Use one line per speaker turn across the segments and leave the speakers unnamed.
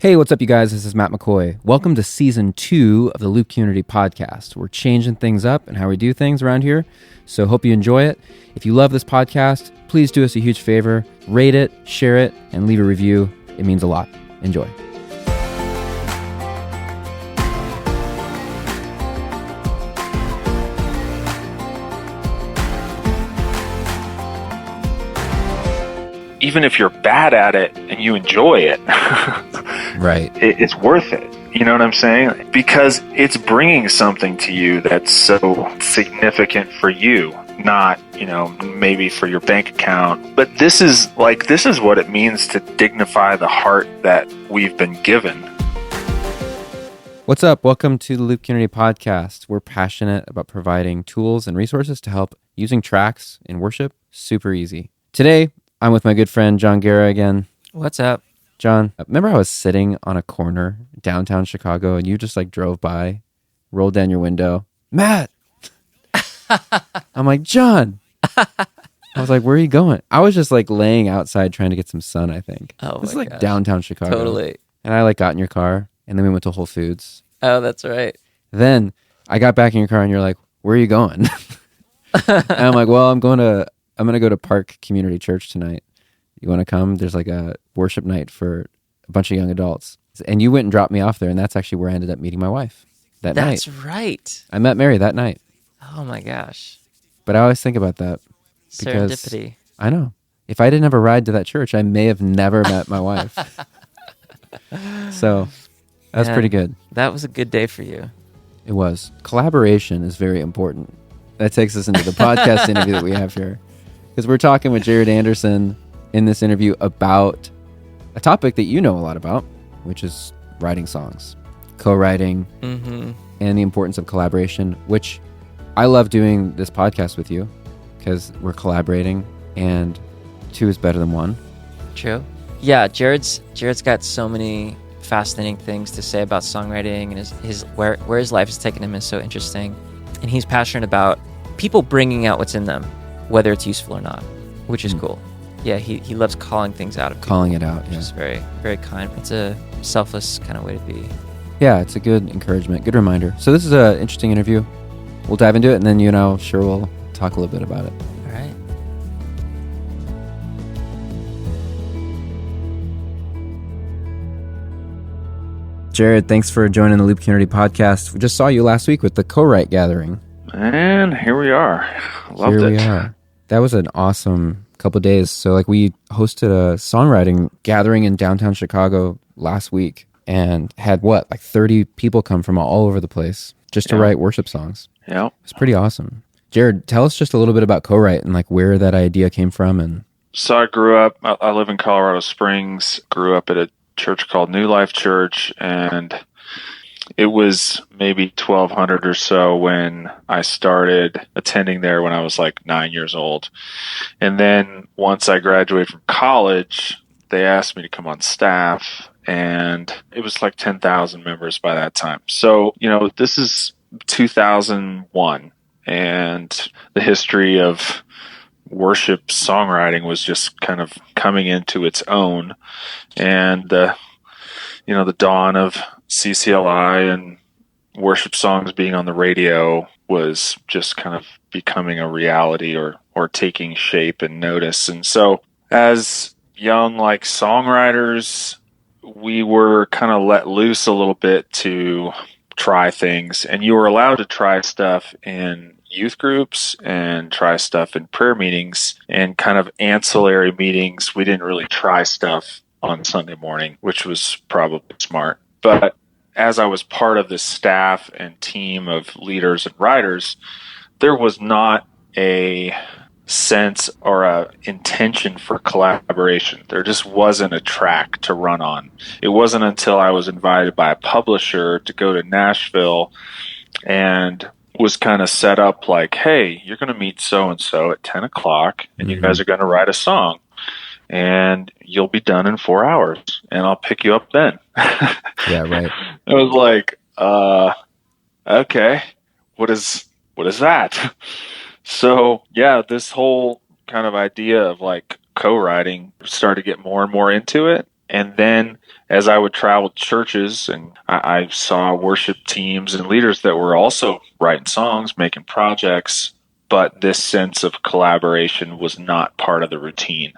Hey, what's up, you guys? This is Matt McCoy. Welcome to Season 2 of the Loop Community Podcast. We're changing things up and how we do things around here, so hope you enjoy it. If you love this podcast, please do us a huge favor. Rate it, share it, and leave a review. It means a lot. Enjoy.
Even if you're bad at it and you enjoy it,
Right.
it's worth it. You know what I'm saying? Because it's bringing something to you that's so significant for you, not, maybe for your bank account. But this is what it means to dignify the heart that we've been given.
What's up? Welcome to the Loop Community Podcast. We're passionate about providing tools and resources to help using tracks in worship super easy. Today, I'm with my good friend, John Guerra again.
What's up?
John, remember I was sitting on a corner downtown Chicago and you just drove by, rolled down your window, Matt! I'm like, John! I was like, where are you going? I was just laying outside trying to get some sun, I think.
Oh,
this
my
is
gosh.
Downtown Chicago.
Totally.
And I got in your car and then we went to Whole Foods.
Oh, that's right.
Then I got back in your car and you're like, where are you going? And I'm like, well, I'm going to go to Park Community Church tonight. You want to come? There's a worship night for a bunch of young adults. And you went and dropped me off there, and that's actually where I ended up meeting my wife that night.
That's right.
I met Mary that night.
Oh my gosh.
But I always think about that. Because
Serendipity.
I know. If I didn't have a ride to that church, I may have never met my wife. So that's pretty good.
That was a good day for you.
It was. Collaboration is very important. That takes us into the podcast interview that we have here. Because we're talking with Jared Anderson in this interview about a topic that you know a lot about, which is writing songs, co-writing, and the importance of collaboration, which I love doing this podcast with you because we're collaborating and two is better than one.
True. Yeah, Jared's got so many fascinating things to say about songwriting, and his where his life has taken him is so interesting. And he's passionate about people bringing out what's in them, whether it's useful or not, which is cool. Yeah, he loves calling things out of people,
Calling it out,
which is very, very kind. It's a selfless kind of way to be.
Yeah, it's a good encouragement, good reminder. So this is an interesting interview. We'll dive into it, and then we'll talk a little bit about it.
All right.
Jared, thanks for joining the Loop Community Podcast. We just saw you last week with the Co-Write Gathering.
And here we are. Loved
Here
it.
we are. That was an awesome couple days. So we hosted a songwriting gathering in downtown Chicago last week and had 30 people come from all over the place just to write worship songs.
Yeah.
It's pretty awesome. Jared, tell us just a little bit about Co-Write and where that idea came from. And
So I grew up, I live in Colorado Springs, grew up at a church called New Life Church, and it was maybe 1,200 or so when I started attending there when I was 9 years old. And then once I graduated from college, they asked me to come on staff, and it was 10,000 members by that time. So, this is 2001, and the history of worship songwriting was just kind of coming into its own. And, the dawn of CCLI and worship songs being on the radio was just kind of becoming a reality or taking shape and notice. And so as young songwriters, we were kind of let loose a little bit to try things, and you were allowed to try stuff in youth groups and try stuff in prayer meetings and kind of ancillary meetings. We didn't really try stuff on Sunday morning, which was probably smart. But as I was part of this staff and team of leaders and writers, there was not a sense or a intention for collaboration. There just wasn't a track to run on. It wasn't until I was invited by a publisher to go to Nashville and was kind of set up hey, you're going to meet so-and-so at 10 o'clock and you guys are going to write a song and you'll be done in 4 hours and I'll pick you up then.
yeah, right.
I was okay, what is that? So yeah, this whole kind of idea of co-writing started to get more and more into it. And then as I would travel to churches, and I saw worship teams and leaders that were also writing songs, making projects, but this sense of collaboration was not part of the routine.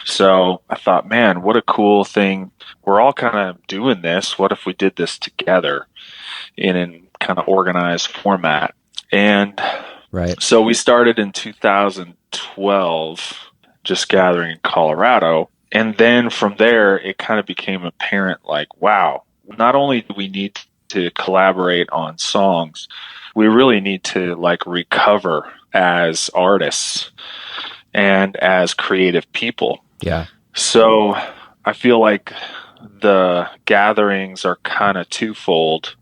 So I thought, man, what a cool thing. We're all kind of doing this. What if we did this together in a kind of organized format? And
Right.
so we started in 2012, just gathering in Colorado. And then from there, it kind of became apparent, like, wow, not only do we need to collaborate on songs, we really need to like recover as artists and as creative people.
Yeah.
So I feel like the gatherings are kind of twofold.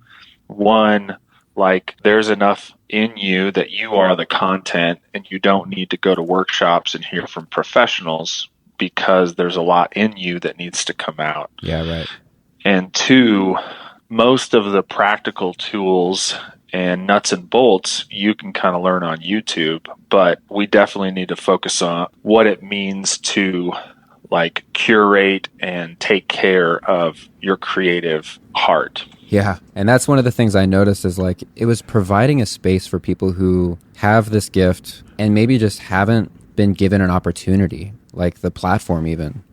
One, like there's enough in you that you are the content and you don't need to go to workshops and hear from professionals, because there's a lot in you that needs to come out.
Yeah, right.
And two, most of the practical tools and nuts and bolts you can kind of learn on YouTube, but we definitely need to focus on what it means to like curate and take care of your creative heart.
Yeah. And that's one of the things I noticed is like it was providing a space for people who have this gift and maybe just haven't been given an opportunity, like the platform even,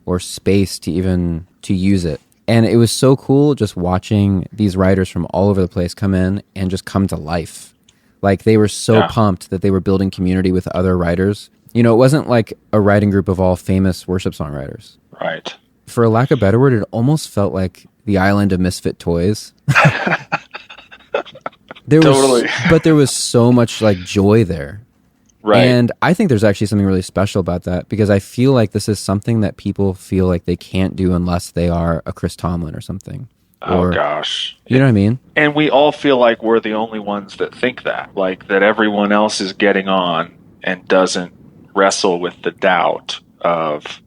or space to even to use it. And it was so cool just watching these writers from all over the place come in and just come to life. Like they were so pumped that they were building community with other writers. You know, it wasn't like a writing group of all famous worship songwriters.
Right.
For a lack of a better word, it almost felt like the island of misfit toys.
Totally.
But there was so much like joy there.
Right.
And I think there's actually something really special about that, because I feel like this is something that people feel like they can't do unless they are a Chris Tomlin or something.
Oh, gosh.
You know what I mean?
And we all feel like we're the only ones that think that, like that everyone else is getting on and doesn't wrestle with the doubt of,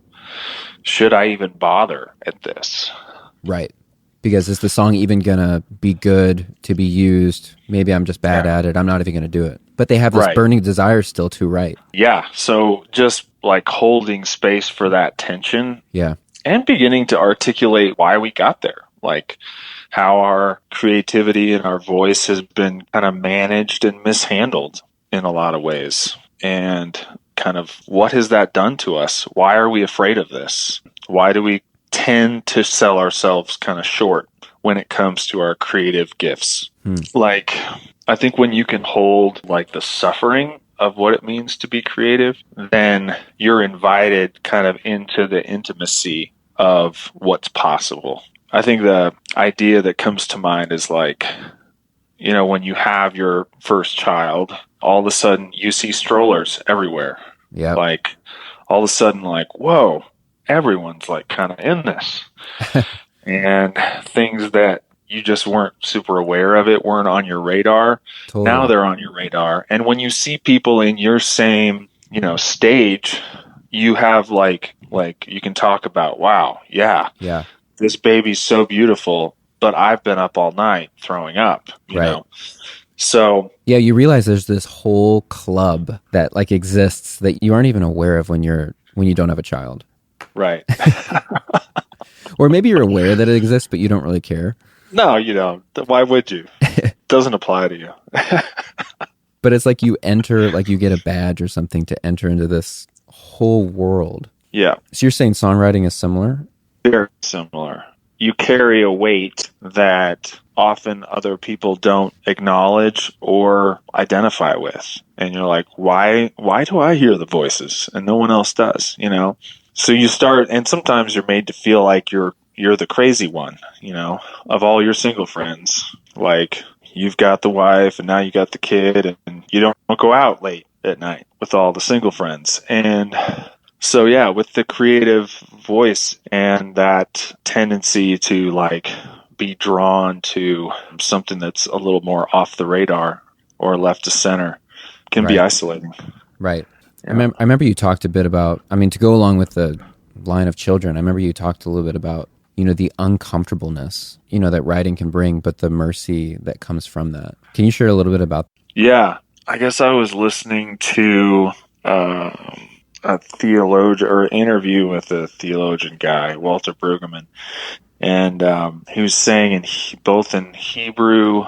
should I even bother at this?
Right. Because is the song even going to be good to be used? Maybe I'm just bad at it. I'm not even going to do it. But they have this burning desire still to write.
Yeah. So just like holding space for that tension.
Yeah.
And beginning to articulate why we got there. Like how our creativity and our voice has been kind of managed and mishandled in a lot of ways. And kind of what has that done to us? Why are we afraid of this? Why do we tend to sell ourselves kind of short when it comes to our creative gifts? Like, I think when you can hold like the suffering of what it means to be creative, then you're invited kind of into the intimacy of what's possible. I think the idea that comes to mind is like, you know, when you have your first child, all of a sudden you see strollers everywhere.
Yeah.
Like all of a sudden, like, whoa, everyone's like kind of in this. And things that you just weren't super aware of it, weren't on your radar.
Totally.
Now they're on your radar. And when you see people in your same, you know, stage, you have like you can talk about, wow, yeah, this baby's so beautiful, but I've been up all night throwing up, you know? So
yeah, you realize there's this whole club that like exists that you aren't even aware of when you don't have a child.
Right.
Or maybe you're aware that it exists, but you don't really care.
No, you don't. Why would you? It doesn't apply to you.
But it's like you enter, like you get a badge or something to enter into this whole world.
Yeah.
So you're saying songwriting is similar?
Very similar. You carry a weight that often other people don't acknowledge or identify with. And you're like, why do I hear the voices and no one else does, you know? So you start, and sometimes you're made to feel like you're the crazy one, you know, of all your single friends. Like you've got the wife and now you got the kid and you don't go out late at night with all the single friends. And so, yeah, with the creative voice and that tendency to like be drawn to something that's a little more off the radar or left to center can be isolating.
Right. Yeah. I remember you talked a bit about, I mean, to go along with the line of children, I remember you talked a little bit about, you know, the uncomfortableness, you know, that writing can bring, but the mercy that comes from that. Can you share a little bit about that?
Yeah. I guess I was listening to a theologian or interview with a theologian guy, Walter Brueggemann, and he was saying both in Hebrew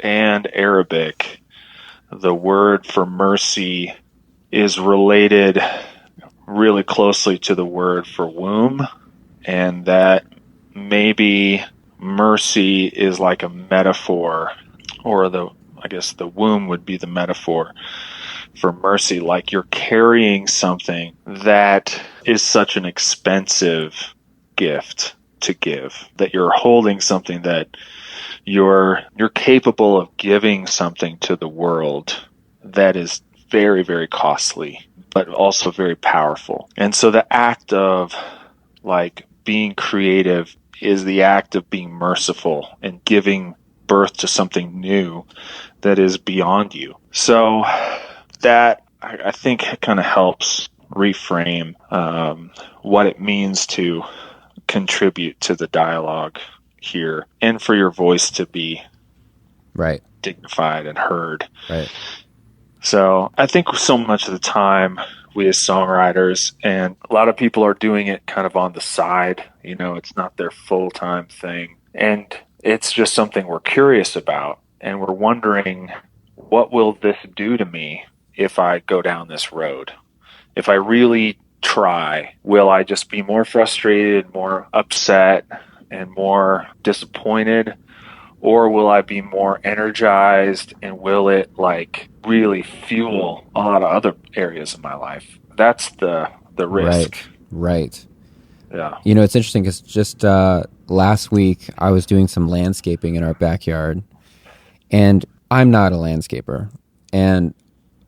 and Arabic, the word for mercy is related really closely to the word for womb, and that maybe mercy is like a metaphor, or I guess the womb would be the metaphor for mercy, like you're carrying something that is such an expensive gift to give, that you're holding something that you're capable of giving something to the world that is very, very costly, but also very powerful. And so the act of like being creative is the act of being merciful and giving birth to something new that is beyond you. So that, I think, kind of helps reframe what it means to contribute to the dialogue here, and for your voice to be
right,
dignified and heard.
Right.
So I think so much of the time we as songwriters, and a lot of people are doing it kind of on the side, it's not their full-time thing. And it's just something we're curious about, and we're wondering, what will this do to me if I go down this road? If I really try, will I just be more frustrated, more upset, and more disappointed? Or will I be more energized, and will it like really fuel a lot of other areas of my life? That's the risk.
Right.
Yeah.
It's interesting because just last week I was doing some landscaping in our backyard, and I'm not a landscaper, and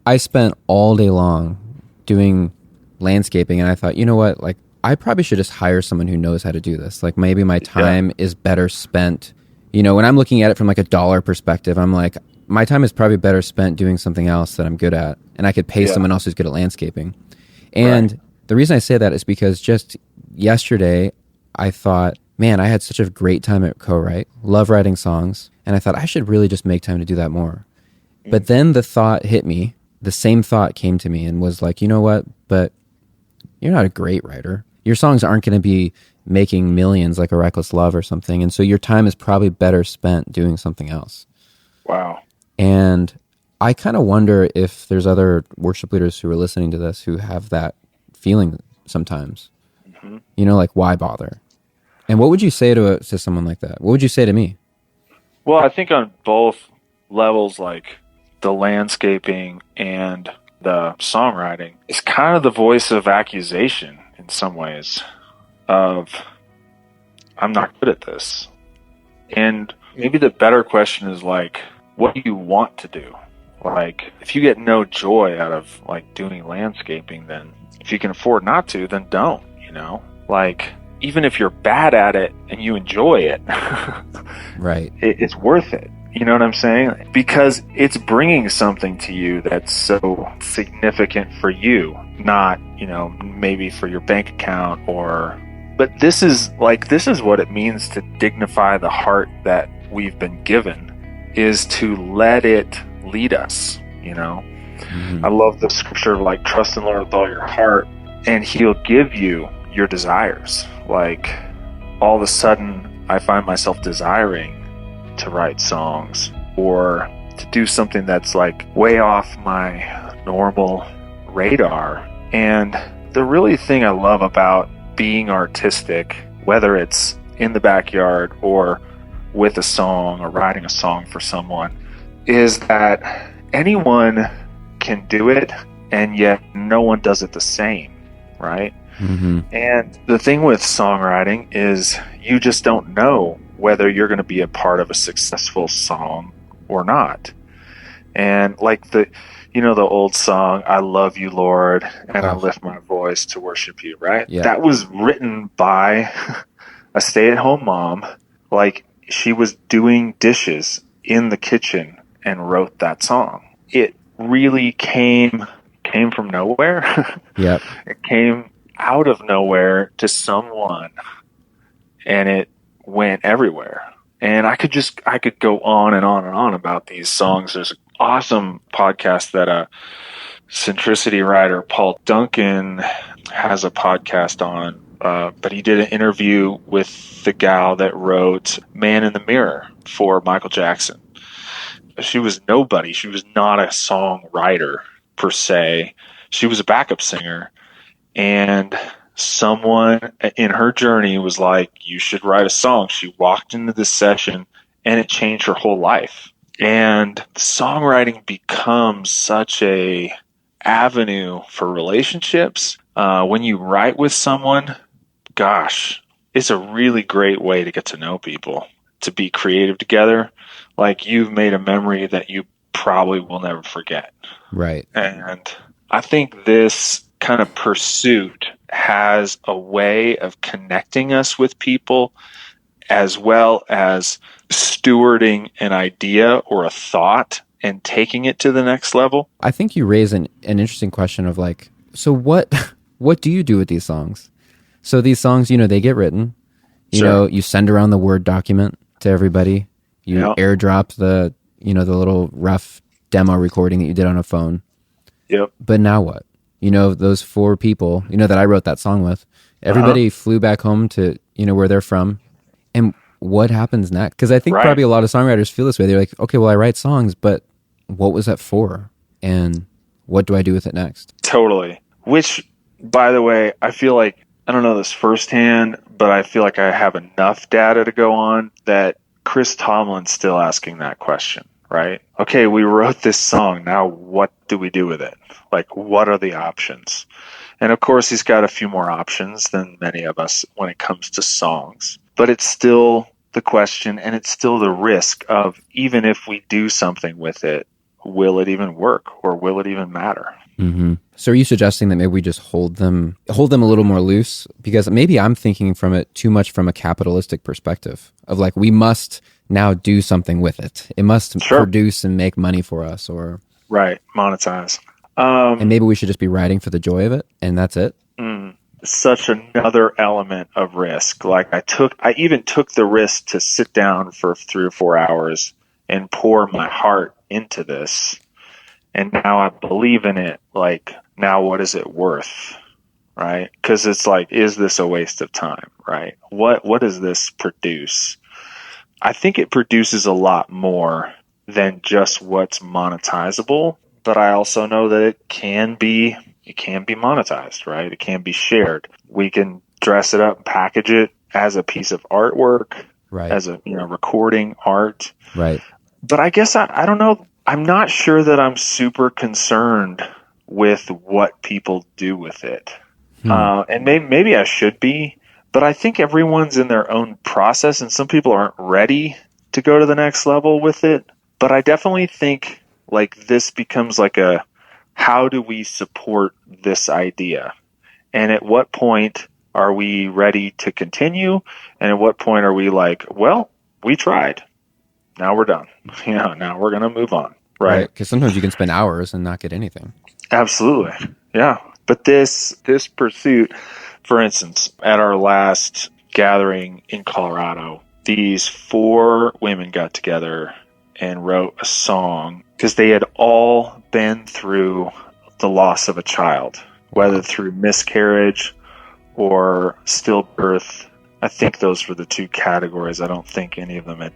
I spent all day long doing landscaping, and I thought, you know what, like I probably should just hire someone who knows how to do this. Like maybe my time is better spent. When I'm looking at it from like a dollar perspective, I'm like, my time is probably better spent doing something else that I'm good at, and I could pay someone else who's good at landscaping. And the reason I say that is because just yesterday I thought, man, I had such a great time at Co-Write, love writing songs, and I thought I should really just make time to do that more. But then the thought hit me, the same thought came to me and was like, you know what, but you're not a great writer. Your songs aren't going to be making millions like A Reckless Love or something, and so your time is probably better spent doing something else.
Wow.
And I kind of wonder if there's other worship leaders who are listening to this who have that feeling sometimes. Mm-hmm. Like, why bother? And what would you say to someone like that? What would you say to me?
Well, I think on both levels, like the landscaping and the songwriting, is kind of the voice of accusation in some ways of, I'm not good at this. And maybe the better question is like, what do you want to do? Like, if you get no joy out of like doing landscaping, then if you can afford not to, then don't, like, even if you're bad at it and you enjoy it,
right,
it's worth it. You know what I'm saying? Because it's bringing something to you that's so significant for you, not, maybe for your bank account but this is what it means to dignify the heart that we've been given, is to let it lead us, Mm-hmm. I love the scripture of like, trust in the Lord with all your heart and he'll give you your desires. Like, all of a sudden I find myself desiring to write songs or to do something that's like way off my normal radar. And the really thing I love about being artistic, whether it's in the backyard or with a song or writing a song for someone, is that anyone can do it, and yet no one does it the same, right?
Mm-hmm.
And the thing with songwriting is you just don't know whether you're going to be a part of a successful song or not. And like the old song, I love you, Lord, and I lift my voice to worship you, right?
Yeah.
That was written by a stay-at-home mom. Like, she was doing dishes in the kitchen and wrote that song. It really came from nowhere.
Yep.
It came out of nowhere to someone, and it went everywhere. And I could go on and on and on about these songs. There's an awesome podcast that Centricity writer Paul Duncan has a podcast on, but he did an interview with the gal that wrote Man in the Mirror for Michael Jackson. She was nobody. She was not a songwriter per se. She was a backup singer. And someone in her journey was like, you should write a song. She walked into this session and it changed her whole life. And songwriting becomes such a avenue for relationships. When you write with someone, gosh, it's a really great way to get to know people, to be creative together. Like, you've made a memory that you probably will never forget.
Right.
And I think this kind of pursuit has a way of connecting us with people, as well as stewarding an idea or a thought and taking it to the next level.
I think you raise an interesting question of like, so what do you do with these songs? So these songs, they get written,
Sure.
You send around the Word document to everybody. You
Yep.
airdrop the little rough demo recording that you did on a phone.
Yep.
But now what? Those 4 people, that I wrote that song with, everybody flew back home to, where they're from. And what happens next? Because I think
Right.
probably a lot of songwriters feel this way. They're like, okay, well, I write songs, but what was that for? And what do I do with it next?
Totally. Which, by the way, I feel like, I don't know this firsthand, but I feel like I have enough data to go on that Chris Tomlin's still asking that question, right? Okay, we wrote this song. Now what do we do with it? Like, what are the options? And of course, he's got a few more options than many of us when it comes to songs. But it's still the question, and it's still the risk of, even if we do something with it, will it even work, or will it even matter?
Mm-hmm. So are you suggesting that maybe we just hold them a little more loose? Because maybe I'm thinking from it too much from a capitalistic perspective of like, we must now do something with it. It must
Sure.
produce and make money for us, or
Right, monetize.
and maybe we should just be writing for the joy of it, and that's it.
Such another element of risk. Like, I even took the risk to sit down for 3 or 4 hours and pour my heart into this. And now I believe in it. Like, now what is it worth? Right? Because it's like, is this a waste of time? Right? What does this produce? I think it produces a lot more than just what's monetizable, but I also know that it can be monetized, right? It can be shared. We can dress it up and package it as a piece of artwork,
Right.
as a recording art.
Right.
But I guess I don't know. I'm not sure that I'm super concerned with what people do with it. And maybe I should be, but I think everyone's in their own process, and some people aren't ready to go to the next level with it. But I definitely think like this becomes like a, how do we support this idea? And at what point are we ready to continue? And at what point are we like, well, we tried. Now we're done. Now we're going to move on. Right.
Because sometimes you can spend hours and not get anything.
Absolutely. Yeah. But this pursuit, for instance, at our last gathering in Colorado, these 4 women got together and wrote a song because they had all been through the loss of a child, whether through miscarriage or stillbirth. I think those were the 2 categories. I don't think any of them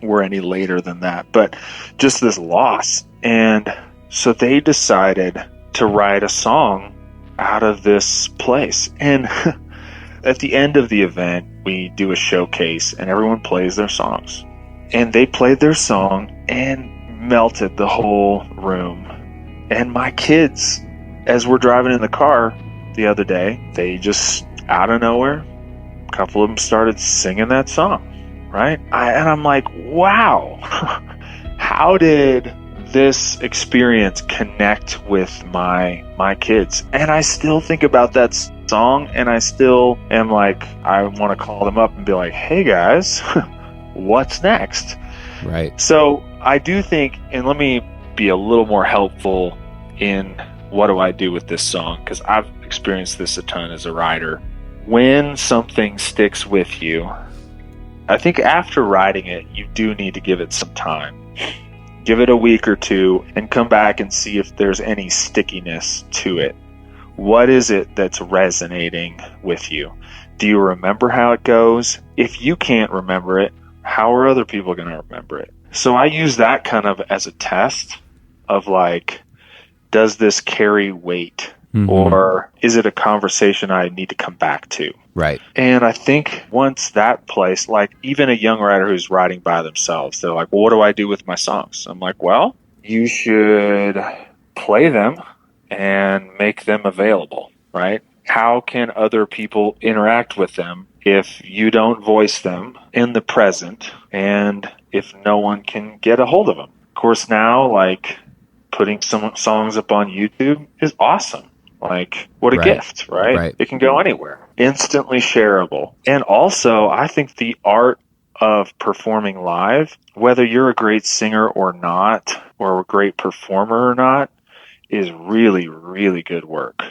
were any later than that, but just this loss. And so they decided to write a song out of this place. And at the end of the event, we do a showcase and everyone plays their songs. And they played their song and melted the whole room. And my kids, as we're driving in the car the other day, they just, out of nowhere, a couple of them started singing that song. Right? And I'm like, wow, how did this experience connect with my kids? And I still think about that song, and I still am like, I want to call them up and be like, hey guys, what's next?
Right.
So I do think, and let me be a little more helpful in what do I do with this song, because I've experienced this a ton as a writer. When something sticks with you, I think after writing it, you do need to give it some time. Give it a week or two and come back and see if there's any stickiness to it. What is it that's resonating with you? Do you remember how it goes? If you can't remember it, how are other people going to remember it? So I use that kind of as a test of like, does this carry weight?
Mm-hmm.
Or is it a conversation I need to come back to?
Right.
And I think once that place, like even a young writer who's writing by themselves, they're like, well, what do I do with my songs? I'm like, well, you should play them and make them available, right? How can other people interact with them if you don't voice them in the present and if no one can get a hold of them? Of course, now, like, putting some songs up on YouTube is awesome. Like, what a gift, right? It can go anywhere. Instantly shareable. And also, I think the art of performing live, whether you're a great singer or not, or a great performer or not, is really, really good work.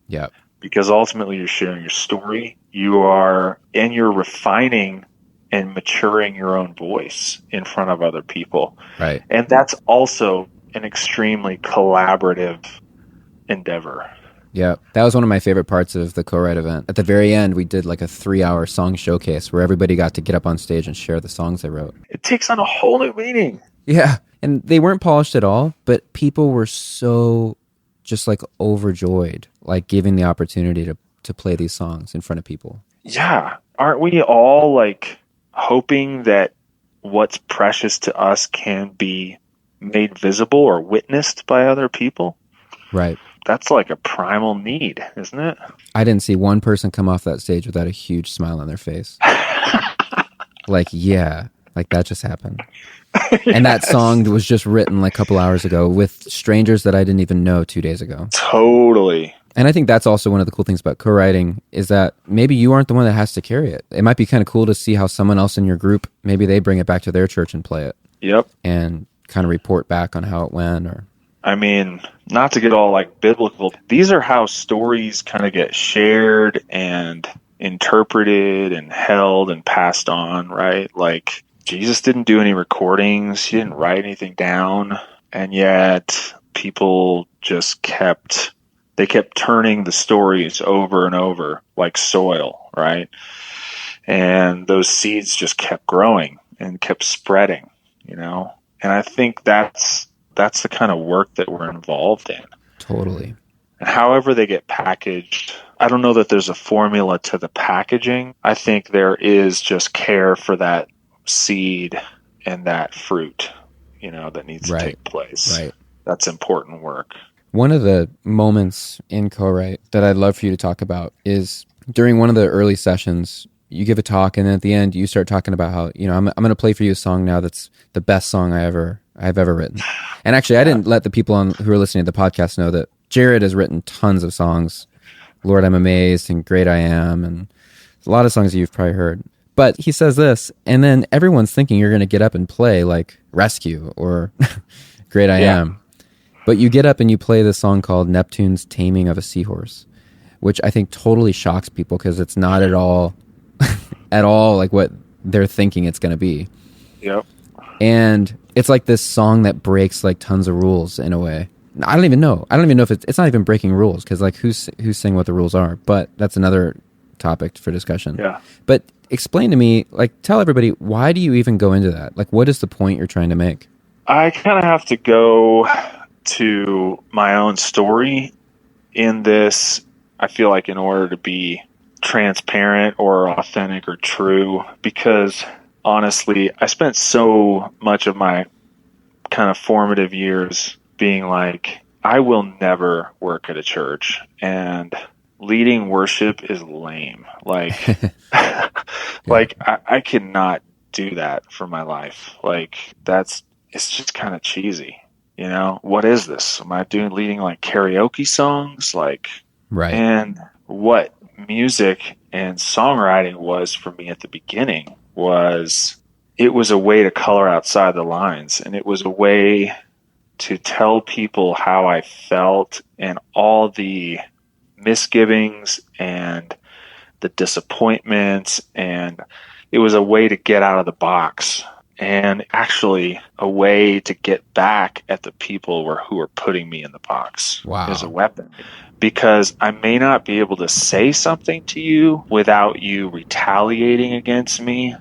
Yeah.
Because ultimately you're sharing your story. You're refining and maturing your own voice in front of other people.
Right.
And that's also an extremely collaborative endeavor.
Yeah, that was one of my favorite parts of the Co-Write event. At the very end, we did like a 3-hour song showcase where everybody got to get up on stage and share the songs they wrote.
It takes on a whole new meaning.
Yeah, and they weren't polished at all, but people were so just like overjoyed, like giving the opportunity to play these songs in front of people.
Yeah. Aren't we all like hoping that what's precious to us can be made visible or witnessed by other people?
Right.
That's like a primal need, isn't it?
I didn't see one person come off that stage without a huge smile on their face. Like, yeah, like that just happened. Yes. And that song was just written like a couple hours ago with strangers that I didn't even know 2 days ago.
Totally.
And I think that's also one of the cool things about co-writing is that maybe you aren't the one that has to carry it. It might be kind of cool to see how someone else in your group, maybe they bring it back to their church and play it.
Yep.
And kind of report back on how it went. Or,
I mean, not to get all like biblical, these are how stories kind of get shared and interpreted and held and passed on, right? Like Jesus didn't do any recordings. He didn't write anything down. And yet people just kept turning the stories over and over like soil, right? And those seeds just kept growing and kept spreading, you know? And I think that's the kind of work that we're involved in.
Totally.
And however they get packaged, I don't know that there's a formula to the packaging. I think there is just care for that seed and that fruit, you know, that needs to take place.
Right.
That's important work.
One of the moments in Co-Write that I'd love for you to talk about is during one of the early sessions, you give a talk, and then at the end, you start talking about how, you know, I'm going to play for you a song now that's the best song I've ever written. And actually, I didn't let the people who are listening to the podcast know that Jared has written tons of songs. Lord, I'm Amazed, and Great I Am, and a lot of songs that you've probably heard. But he says this, and then everyone's thinking you're going to get up and play like Rescue or Great I Am. But you get up and you play this song called Neptune's Taming of a Seahorse, which I think totally shocks people because it's not at all like what they're thinking it's going to be.
Yep.
And it's like this song that breaks like tons of rules in a way. I don't even know if it's not even breaking rules because like who's saying what the rules are, but that's another topic for discussion.
Yeah.
But explain to me, like tell everybody, why do you even go into that? Like what is the point you're trying to make?
I kind of have to go to my own story in this. I feel like in order to be transparent or authentic or true, because honestly, I spent so much of my kind of formative years being like, I will never work at a church and leading worship is lame. Like, like I cannot do that for my life. Like it's just kind of cheesy. You know, what is this? Am I leading like karaoke songs? Like,
right.
And what music and songwriting was for me at the beginning was it was a way to color outside the lines, and it was a way to tell people how I felt and all the misgivings and the disappointments, and it was a way to get out of the box and actually a way to get back at the people who are putting me in the box as a weapon. Because I may not be able to say something to you without you retaliating against me,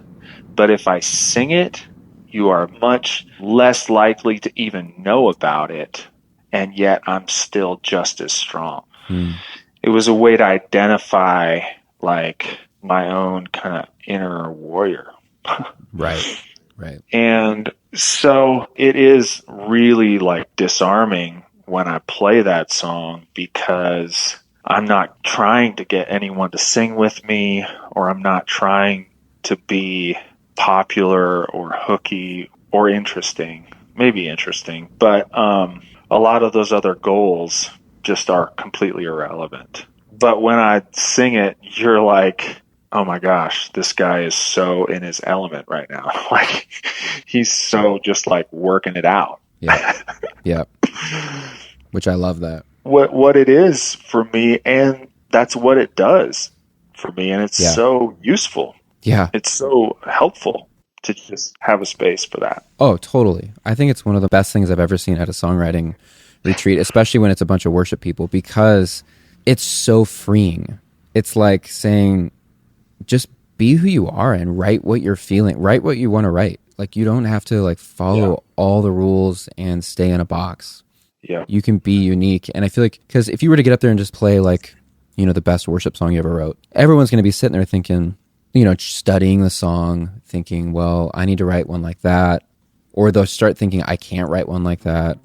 but if I sing it, you are much less likely to even know about it, and yet I'm still just as strong. It was a way to identify like my own kind of inner warrior.
Right.
And so it is really like disarming when I play that song, because I'm not trying to get anyone to sing with me, or I'm not trying to be popular or hooky or interesting. Maybe interesting, but a lot of those other goals just are completely irrelevant. But when I sing it, you're like, oh my gosh, this guy is so in his element right now. Like, he's so just like working it out.
Yeah. Which I love that.
What it is for me, and that's what it does for me, and it's so useful.
Yeah.
It's so helpful to just have a space for that.
Oh, totally. I think it's one of the best things I've ever seen at a songwriting retreat, especially when it's a bunch of worship people, because it's so freeing. It's like saying, just be who you are and write what you're feeling, write what you want to write. Like, you don't have to like follow all the rules and stay in a box.
Yeah.
You can be unique. And I feel like, because if you were to get up there and just play like, you know, the best worship song you ever wrote, everyone's going to be sitting there thinking, you know, studying the song, thinking, well, I need to write one like that. Or they'll start thinking, I can't write one like that.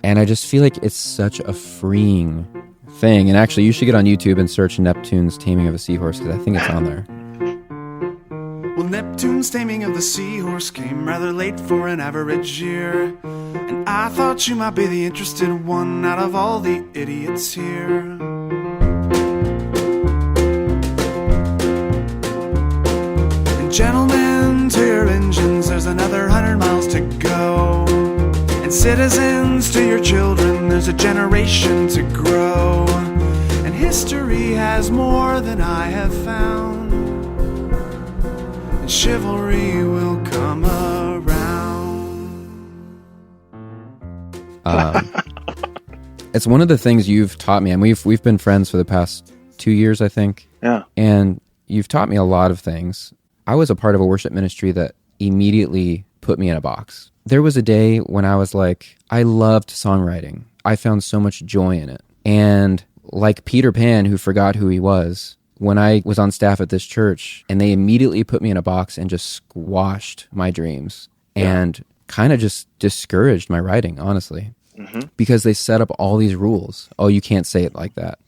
And I just feel like it's such a freeing thing. And actually, you should get on YouTube and search Neptune's Taming of a Seahorse, because I think it's on there.
Well, Neptune's Taming of the Seahorse came rather late for an average year, and I thought you might be the interested one out of all the idiots here. And gentlemen, to your engines, there's another 100 miles to go. And citizens, to your children, there's a generation to grow. And history has more than I have found. And chivalry will come around.
It's one of the things you've taught me, and we've been friends for the past 2 years, I think.
Yeah.
And you've taught me a lot of things. I was a part of a worship ministry that immediately put me in a box. There was a day when I was like, I loved songwriting. I found so much joy in it. And like Peter Pan, who forgot who he was, when I was on staff at this church, and they immediately put me in a box and just squashed my dreams and kind of just discouraged my writing, honestly, because they set up all these rules. Oh, you can't say it like that.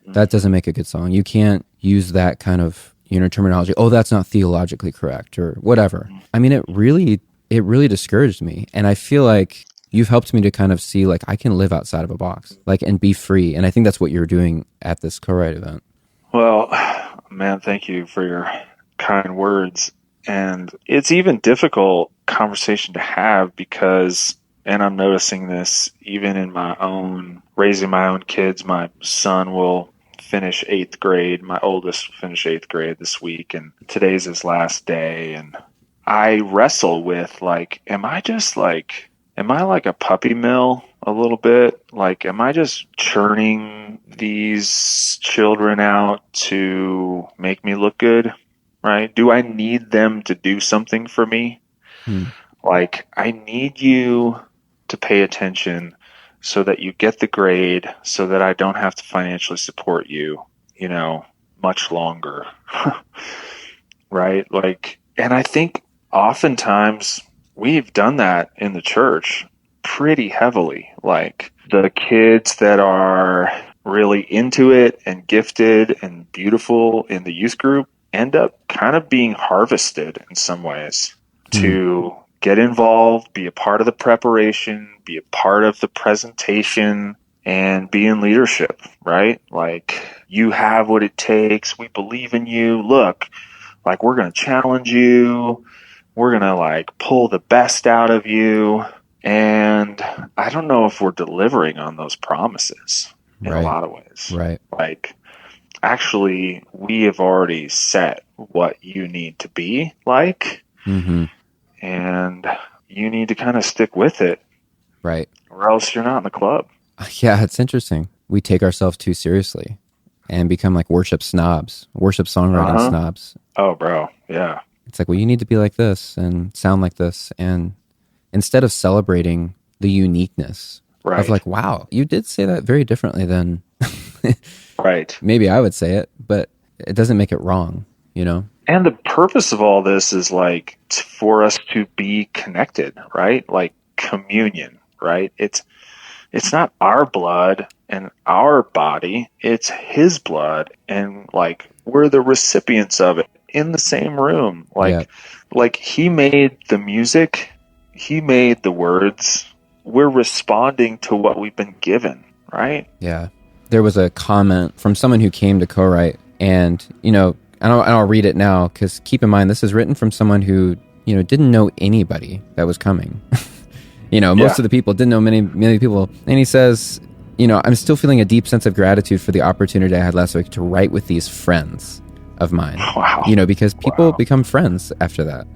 That doesn't make a good song. You can't use that kind of, you know, terminology. Oh, that's not theologically correct, or whatever. I mean, it really discouraged me. And I feel like you've helped me to kind of see, like, I can live outside of a box, like, and be free. And I think that's what you're doing at this Co-Write event.
Well, man, thank you for your kind words. And it's even difficult conversation to have because, and I'm noticing this even in my own, raising my own kids. My son will finish 8th grade. My oldest will finish 8th grade this week, and today's his last day. And I wrestle with, like, am I like a puppy mill a little bit? Like, am I just churning these children out to make me look good? Right? Do I need them to do something for me? Like, I need you to pay attention so that you get the grade, so that I don't have to financially support you, you know, much longer. Right? Like, and I think oftentimes we've done that in the church pretty heavily. Like, the kids that are really into it and gifted and beautiful in the youth group end up kind of being harvested in some ways to get involved, be a part of the preparation, be a part of the presentation, and be in leadership, right? Like, you have what it takes. We believe in you. Look, like, we're going to challenge you. We're going to, like, pull the best out of you. And I don't know if we're delivering on those promises in a lot of ways.
Right.
Like, actually, we have already set what you need to be like. and you need to kind of stick with it,
Right.
or else you're not in the club.
Yeah, it's interesting. We take ourselves too seriously and become like worship snobs, worship songwriting snobs.
Oh, bro. Yeah.
It's like, well, you need to be like this and sound like this. And instead of celebrating the uniqueness
Right.
of like, wow, you did say that very differently than
Right.
maybe I would say it, but it doesn't make it wrong, you know?
And the purpose of all this is like for us to be connected, right? Like communion, right? It's not our blood and our body, it's his blood, and like we're the recipients of it in the same room. Like he made the music, he made the words. We're responding to what we've been given, right?
Yeah. There was a comment from someone who came to co-write, and, you know, I'll read it now, because keep in mind, this is written from someone who, you know, didn't know anybody that was coming. You know, most of the people didn't know many people. And he says, you know, I'm still feeling a deep sense of gratitude for the opportunity I had last week to write with these friends of mine.
Wow.
You know, because people become friends after that.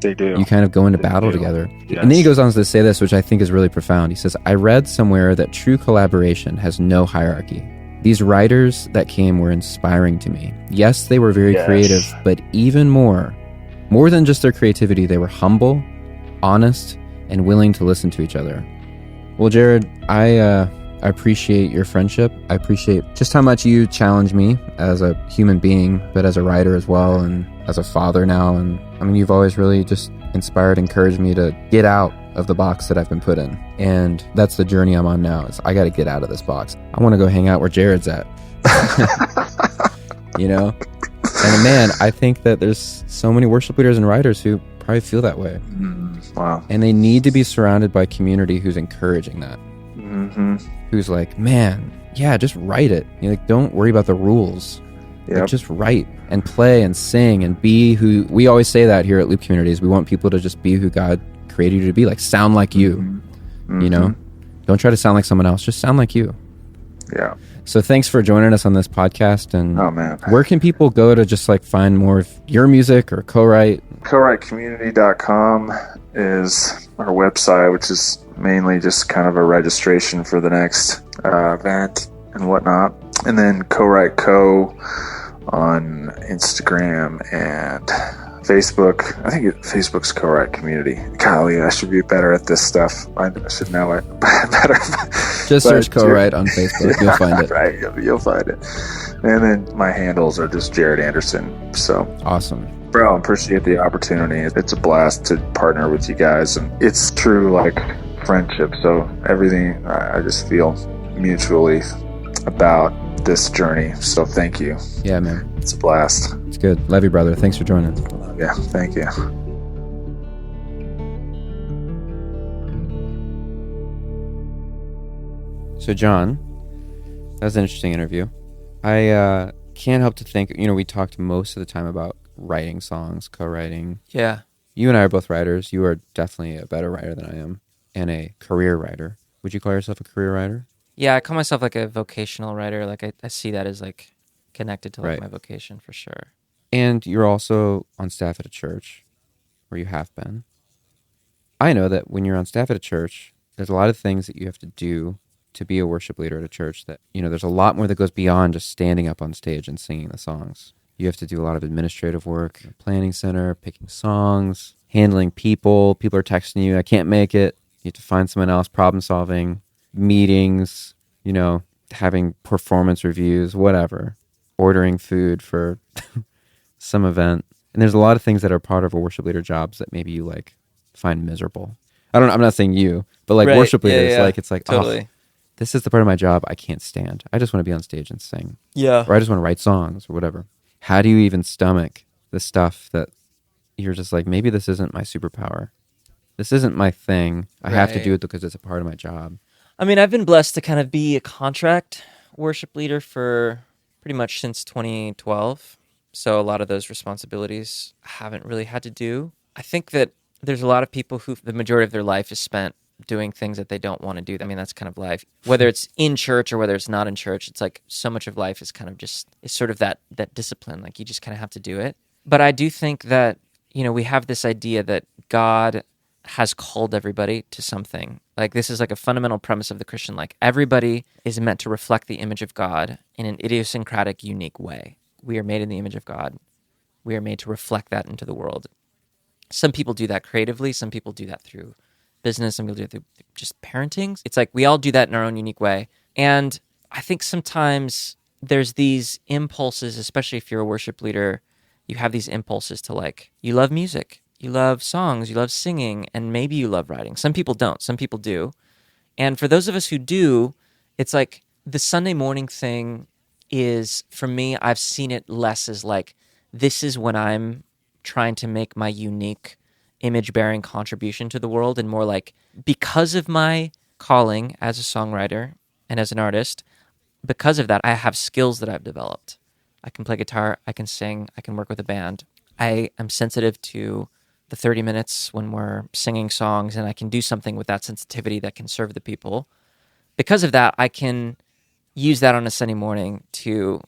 They do.
You kind of go into battle together. And then he goes on to say this, which I think is really profound. He says, I read somewhere that true collaboration has no hierarchy. These writers that came were inspiring to me. Yes, they were very creative, but even more than just their creativity, they were humble, honest, and willing to listen to each other. Well, Jared, I appreciate your friendship. I appreciate just how much you challenge me as a human being, but as a writer as well, and as a father now. And I mean, you've always really just inspired, encouraged me to get out of the box that I've been put in. And that's the journey I'm on now, is I got to get out of this box. I want to go hang out where Jared's at. You know? And man, I think that there's so many worship leaders and writers who probably feel that way.
Wow.
And they need to be surrounded by community who's encouraging that.
Mm-hmm.
Who's like, man, yeah, just write it. You know, like, don't worry about the rules. Like, just write and play and sing and be who. We always say that here at Loop Communities. We want people to just be who God created you to be. Like, sound like you.
Mm-hmm.
You know, don't try to sound like someone else. Just sound like you.
Yeah.
So thanks for joining us on this podcast. And
oh man,
where can people go to just like find more of your music or co-write?
Co-writecommunity.com is our website, which is mainly just kind of a registration for the next event and whatnot. And then Co-Write Co on Instagram and Facebook. I think Facebook's Co-Write Community. Golly, I should be better at this stuff. I should know it better.
Just search Co-Write on Facebook. You'll find it.
Right, you'll find it. And then my handles are just Jared Anderson. So
awesome.
Bro, I appreciate the opportunity. It's a blast to partner with you guys. And it's true, like, friendship. So everything, I just feel mutually about this journey. So thank you.
Yeah, man.
It's a blast.
It's good. Love you, brother. Thanks for joining.
Yeah, thank you.
So, John, that was an interesting interview. I can't help to think, you know, we talked most of the time about writing songs, co-writing.
Yeah.
You and I are both writers. You are definitely a better writer than I am, and a career writer. Would you call yourself a career writer?
Yeah, I call myself like a vocational writer. Like I see that as like connected to like
Right.
my vocation for sure.
And you're also on staff at a church, where you have been. I know that when you're on staff at a church, there's a lot of things that you have to do to be a worship leader at a church that, you know, there's a lot more that goes beyond just standing up on stage and singing the songs. You have to do a lot of administrative work, planning center, picking songs, handling people. People are texting you, I can't make it. You have to find someone else, problem solving, meetings, you know, having performance reviews, whatever, ordering food for some event. And there's a lot of things that are part of a worship leader jobs that maybe you like find miserable. I'm not saying you, but like
Right.
worship leaders,
Yeah.
like it's like,
Totally.
oh, this is the part of my job I can't stand. I just want to be on stage and sing.
Yeah.
Or I just want to write songs or whatever. How do you even stomach the stuff that you're just like, maybe this isn't my superpower. This isn't my thing. I have to
Right.
do it because it's a part of my job.
I mean, I've been blessed to kind of be a contract worship leader for pretty much since 2012. So a lot of those responsibilities I haven't really had to do. I think that there's a lot of people who the majority of their life is spent doing things that they don't want to do. I mean, that's kind of life. Whether it's in church or whether it's not in church, it's like so much of life is kind of just, it's sort of that discipline. Like you just kind of have to do it. But I do think that, you know, we have this idea that God has called everybody to something. Like, this is like a fundamental premise of the Christian life. Everybody is meant to reflect the image of God in an idiosyncratic, unique way. We are made in the image of God. We are made to reflect that into the world. Some people do that creatively. Some people do that through business. Some people do it through just parenting. It's like we all do that in our own unique way. And I think sometimes there's these impulses, especially if you're a worship leader, you have these impulses to, like, you love music, you love songs, you love singing, and maybe you love writing. Some people don't. Some people do. And for those of us who do, it's like the Sunday morning thing is, for me, I've seen it less as like, this is when I'm trying to make my unique image-bearing contribution to the world, and more like, because of my calling as a songwriter and as an artist, because of that, I have skills that I've developed. I can play guitar, I can sing, I can work with a band. I am sensitive to the 30 minutes when we're singing songs, and I can do something with that sensitivity that can serve the people. Because of that, I can use that on a Sunday morning to,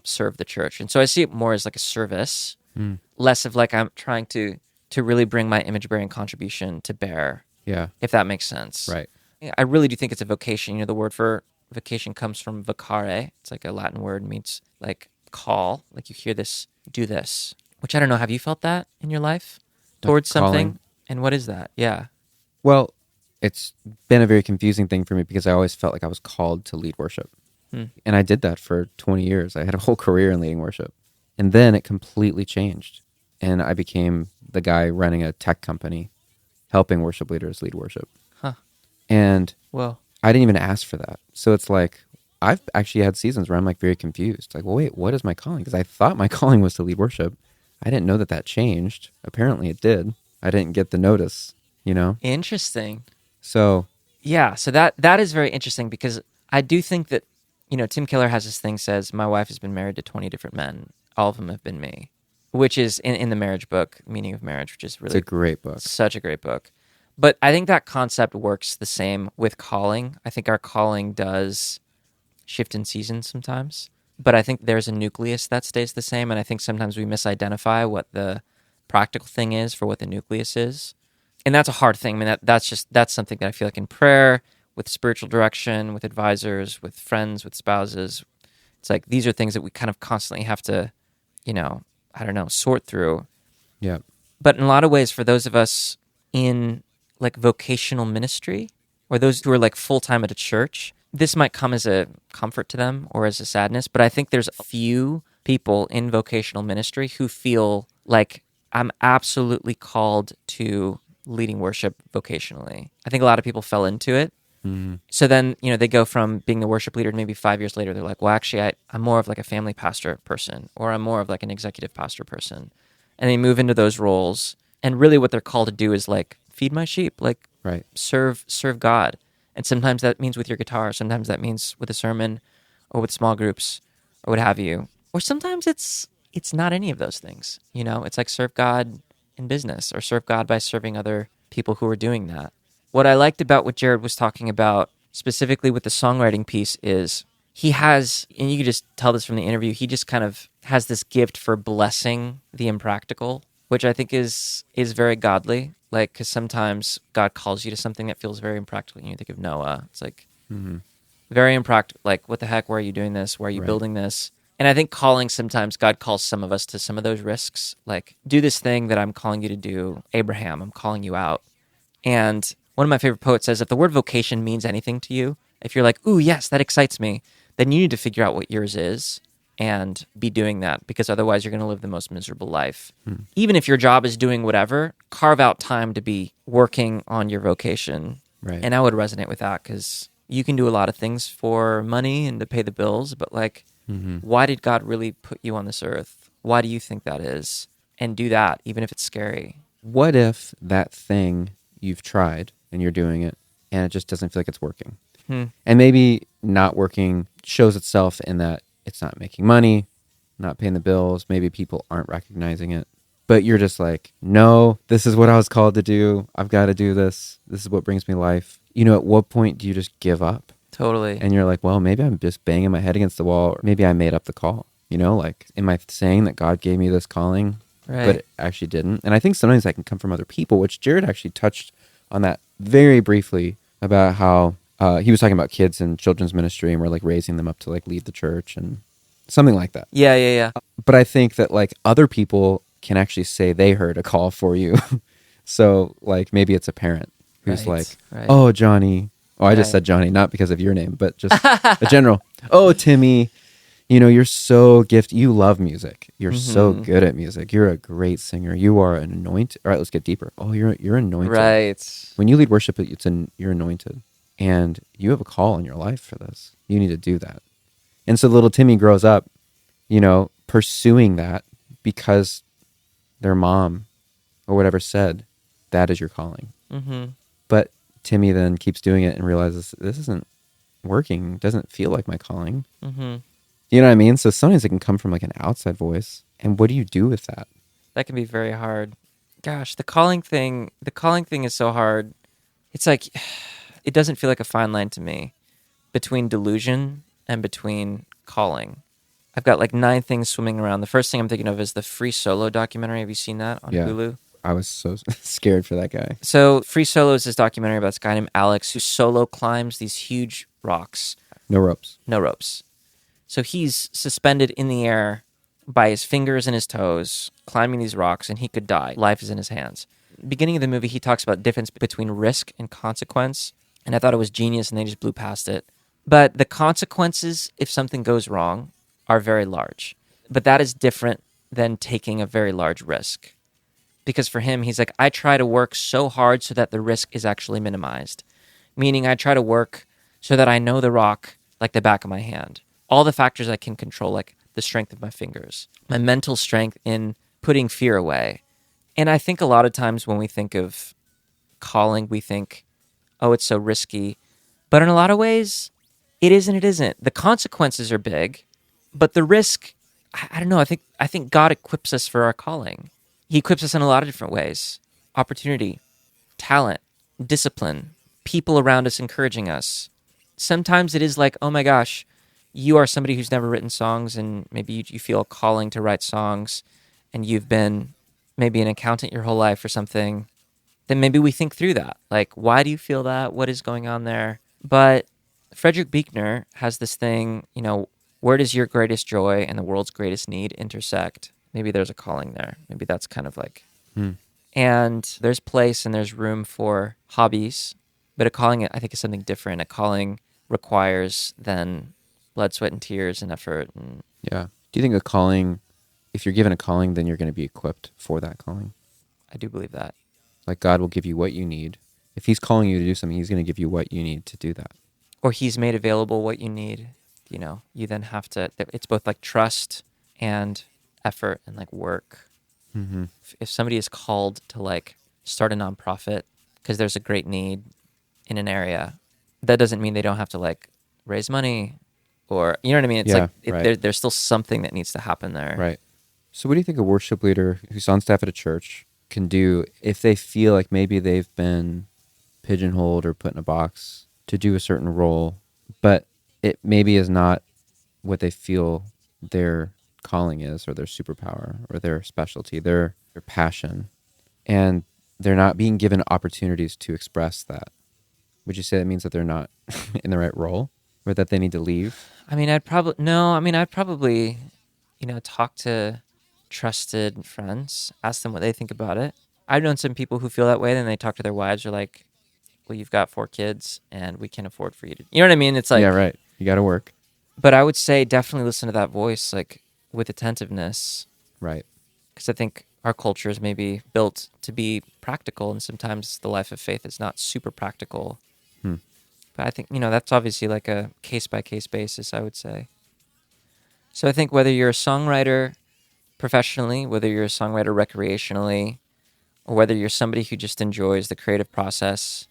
serve the church. And so I see it more as like a service, less of like I'm trying to really bring my image-bearing contribution to bear, if that makes sense.
Right.
I really do think it's a vocation. The word for vocation comes from vocare. It's like a Latin word, means like call, like you hear this, do this, which I don't know. Have you felt that in your life towards
Like
something?
calling?
And what is that? Yeah.
Well, it's been a very confusing thing for me because I always felt like I was called to lead worship. And I did that for 20 years. I had a whole career in leading worship. And then it completely changed. And I became the guy running a tech company, helping worship leaders lead worship.
Huh.
And
Well,
I didn't even ask for that. So it's like, I've actually had seasons where I'm like very confused. Like, well, wait, what is my calling? Because I thought my calling was to lead worship. I didn't know that changed. Apparently it did. I didn't get the notice,
interesting.
So
Yeah. So that is very interesting, because I do think that, Tim Keller has this thing, says, my wife has been married to 20 different men. All of them have been me, which is in the marriage book, Meaning of Marriage, which is really
it's a great book.
such a great book. But I think that concept works the same with calling. I think our calling does shift in seasons sometimes, but I think there's a nucleus that stays the same. And I think sometimes we misidentify what the practical thing is for what the nucleus is. And that's a hard thing. I mean, that's something that I feel like in prayer, with spiritual direction, with advisors, with friends, with spouses, it's like these are things that we kind of constantly have to, sort through.
Yeah.
But in a lot of ways, for those of us in like vocational ministry, or those who are like full-time at a church, this might come as a comfort to them or as a sadness. But I think there's a few people in vocational ministry who feel like, I'm absolutely called to leading worship vocationally. I think a lot of people fell into it.
Mm-hmm.
So then, they go from being the worship leader, and maybe 5 years later, they're like, well, actually, I'm more of like a family pastor person, or I'm more of like an executive pastor person. And they move into those roles. And really what they're called to do is like, feed my sheep, like
Right.
serve God. And sometimes that means with your guitar. Sometimes that means with a sermon, or with small groups, or what have you. Or sometimes it's not any of those things. It's like serve God in business, or serve God by serving other people who are doing that. What I liked about what Jared was talking about, specifically with the songwriting piece, is he has, and you can just tell this from the interview, he just kind of has this gift for blessing the impractical, which I think is very godly. Like, because sometimes God calls you to something that feels very impractical. You think of Noah. It's like very impractical. Like, what the heck? Why are you doing this? Why are you building this? And I think calling, sometimes God calls some of us to some of those risks. Like, do this thing that I'm calling you to do. Abraham, I'm calling you out. And one of my favorite poets says, if the word vocation means anything to you, if you're like, ooh, yes, that excites me, then you need to figure out what yours is and be doing that, because otherwise you're going to live the most miserable life. Even if your job is doing whatever, carve out time to be working on your vocation.
Right.
And I would resonate with that, because you can do a lot of things for money and to pay the bills, but like, why did God really put you on this earth? Why do you think that is? And do that, even if it's scary.
What if that thing you've tried and you're doing it and it just doesn't feel like it's working? And maybe not working shows itself in that it's not making money, not paying the bills. Maybe people aren't recognizing it. But you're just like, no, this is what I was called to do. I've got to do this. This is what brings me life. At what point do you just give up?
Totally.
And you're like, well, maybe I'm just banging my head against the wall. Or maybe I made up the call. Like, am I saying that God gave me this calling
Right.
but it actually didn't. And I think sometimes that can come from other people, which Jared actually touched on that very briefly about how he was talking about kids in children's ministry and we're like raising them up to like lead the church and something like that.
Yeah.
But I think that like other people can actually say they heard a call for you. So like maybe it's a parent who's
Right,
like,
right.
oh, Johnny. Oh, I just
Right.
said Johnny, not because of your name, but just a general. Oh, Timmy, you're so gifted. You love music. You're so
Mhm.
good at music. You're a great singer. You are an anointed. All right, let's get deeper. Oh, you're anointed.
Right.
When you lead worship, you're anointed, and you have a call in your life for this. You need to do that. And so little Timmy grows up, pursuing that because their mom or whatever said that is your calling.
Mm-hmm.
But Timmy then keeps doing it and realizes this isn't working. Doesn't feel like my calling.
Mm-hmm.
You know what I mean? So sometimes it can come from like an outside voice. And what do you do with that?
That can be very hard. Gosh, the calling thing is so hard. It's like, it doesn't feel like a fine line to me between delusion and between calling. I've got like 9 things swimming around. The first thing I'm thinking of is the Free Solo documentary. Have you seen that on
Yeah.
Hulu?
I was so scared for that guy.
So Free Solo is this documentary about this guy named Alex who solo climbs these huge rocks,
No ropes.
no ropes. So he's suspended in the air by his fingers and his toes, climbing these rocks, and he could die. Life is in his hands. Beginning of the movie, he talks about the difference between risk and consequence, and I thought it was genius, and they just blew past it. But the consequences, if something goes wrong, are very large. But that is different than taking a very large risk. Because for him, he's like, I try to work so hard so that the risk is actually minimized. Meaning I try to work so that I know the rock like the back of my hand. All the factors I can control, like the strength of my fingers, my mental strength in putting fear away. And I think a lot of times when we think of calling, we think, oh, it's so risky. But in a lot of ways, it is and it isn't. The consequences are big, but the risk, I don't know. I think God equips us for our calling. He equips us in a lot of different ways. Opportunity, talent, discipline, people around us encouraging us. Sometimes it is like, oh my gosh, you are somebody who's never written songs and maybe you feel a calling to write songs and you've been maybe an accountant your whole life or something. Then maybe we think through that. Like, why do you feel that? What is going on there? But Frederick Buechner has this thing, where does your greatest joy and the world's greatest need intersect? Maybe there's a calling there. Maybe that's kind of like... And there's place and there's room for hobbies, but a calling, I think, is something different. A calling requires then blood, sweat, and tears and effort. And
Yeah. Do you think a calling, if you're given a calling, then you're going to be equipped for that calling?
I do believe that.
Like God will give you what you need. If he's calling you to do something, he's going to give you what you need to do that.
Or he's made available what you need. You then have to, it's both like trust and effort and like work.
Mm-hmm.
If somebody is called to like start a nonprofit because there's a great need in an area, that doesn't mean they don't have to like raise money or, you know what I mean? It's
right.
there's still something that needs to happen there.
Right. So what do you think a worship leader who's on staff at a church can do if they feel like maybe they've been pigeonholed or put in a box to do a certain role, but it maybe is not what they feel their calling is or their superpower or their specialty, their passion, and they're not being given opportunities to express that? Would you say that means that they're not in the right role or that they need to leave?
I'd probably talk to trusted friends, ask them what they think about it. I've known some people who feel that way, then they talk to their wives, are like, well, you've got 4 kids and we can't afford for you to, you know what I mean? It's like,
Yeah, right. You got to work.
But I would say definitely listen to that voice, like with attentiveness,
Right.
because I think our culture is maybe built to be practical, and sometimes the life of faith is not super practical. But I think, that's obviously like a case-by-case basis, I would say. So I think whether you're a songwriter professionally, whether you're a songwriter recreationally, or whether you're somebody who just enjoys the creative process,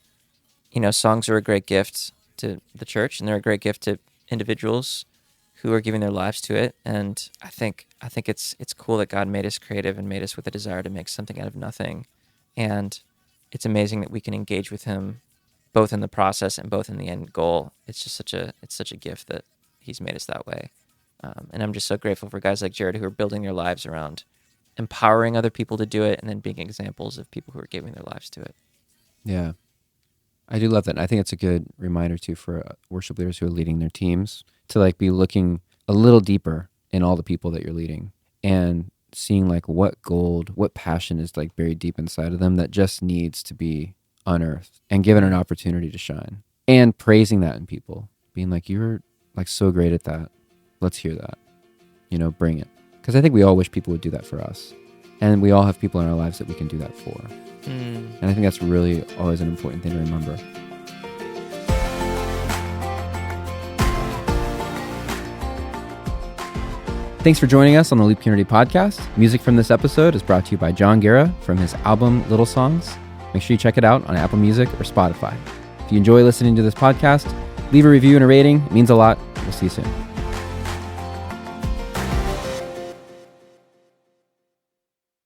songs are a great gift to the church, and they're a great gift to individuals who are giving their lives to it. And I think it's cool that God made us creative and made us with a desire to make something out of nothing. And it's amazing that we can engage with him both in the process and both in the end goal. It's just such a gift that he's made us that way. And I'm just so grateful for guys like Jared who are building their lives around empowering other people to do it, and then being examples of people who are giving their lives to it.
Yeah. I do love that. And I think it's a good reminder too for worship leaders who are leading their teams to like be looking a little deeper in all the people that you're leading and seeing like what gold, what passion is like buried deep inside of them that just needs to be unearthed and given an opportunity to shine, and praising that in people, being like, you're like so great at that. Let's hear that, bring it. Because I think we all wish people would do that for us. And we all have people in our lives that we can do that for. And I think that's really always an important thing to remember. Thanks for joining us on the Leap Community Podcast. Music from this episode is brought to you by John Guerra from his album Little Songs. Make sure you check it out on Apple Music or Spotify. If you enjoy listening to this podcast, leave a review and a rating. It means a lot. We'll see you soon.